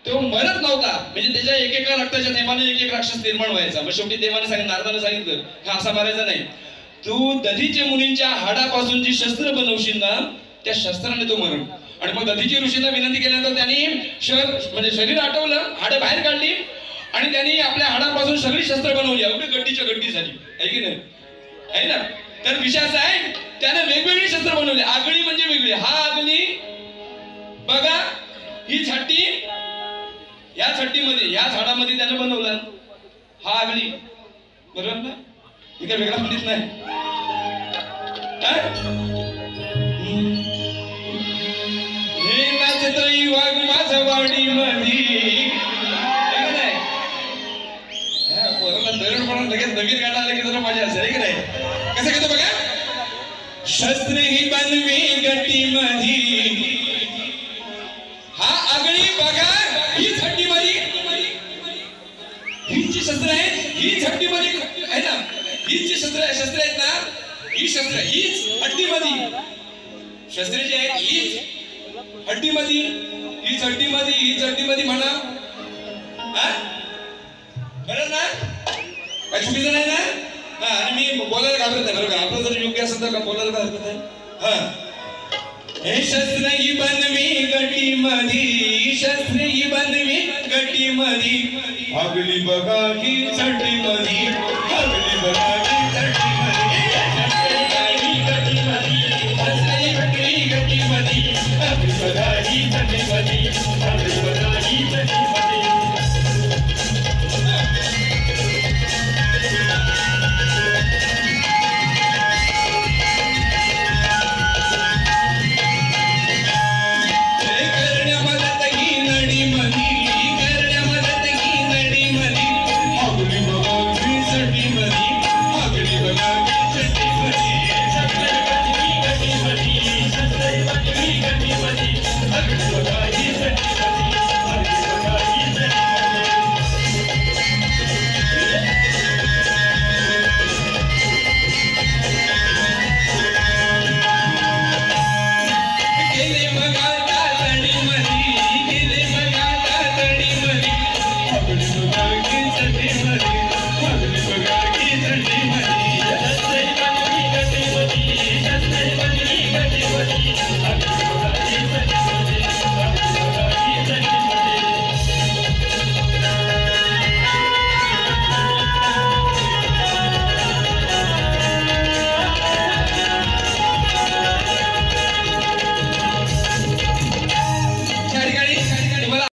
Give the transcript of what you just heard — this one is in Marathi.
तो मरत नव्हता, म्हणजे त्याच्या एकेका रक्ताच्या थेंबाने एक एक राक्षस निर्माण व्हायचा. मग शेवटी देवाने सांगितलं, नारदाने सांगितलं, हा असा मारायचा नाही, तू दधीचे मुनींच्या हाडापासून जी शस्त्र बनवशील ना, त्या शस्त्राने तो मरण. आणि मग दधीची ऋषींना विनंती केल्यानंतर त्यांनी म्हणजे शरीर आटवलं, हाडं बाहेर काढली आणि त्यांनी आपल्या हाडापासून सगळी शस्त्र बनवली. एवढी गड्डीच्या गड्डी झाली, आहे की नाही, आहे ना. तर विषय असा आहे, त्याने वेगवेगळी शस्त्र बनवली. आगळी म्हणजे वेगळी, हा आगली बघा, ही छाटी, या छट्टीमध्ये या झाडामध्ये त्याने बनवला, हा आगली, बरोबर ना. इथे वेगळा पंडित नाही. हे नाचतोय वाघ माझ्या वाडी मधी, पोराला दरड म्हणून लगेच नवीन गाणं आलं की जरा मजा असेल, आहे की नाही. कसं घेतो बघा, शस्त्र ही बनवी गटी मधी, हा आगळी बघा, ही छट्टी मध्ये, ही जी शस्त्र आहेत ही छट्टी मध्ये आहे ना, ही जी शस्त्र आहेत ना, ही शस्त्र हीच हड्डी मध्ये, शस्त्र जी आहेत हीच हड्डी मध्ये, ही चड्डी मध्ये, ही चड्डी मध्ये म्हणा, बरोबर ना, काय चुकीचं नाही ना. हा, आणि मी बोलायला घाबरत नाही, बरोबर. आपलं जर योग्य असेल तर बोलायला काय हरकत आहे. हा, हे शस्त्र ही बनवी गटी मधी, शस्त्र ही बनवी गटी मधी, आगली बघा ही चड्डी मधी, आगली बघा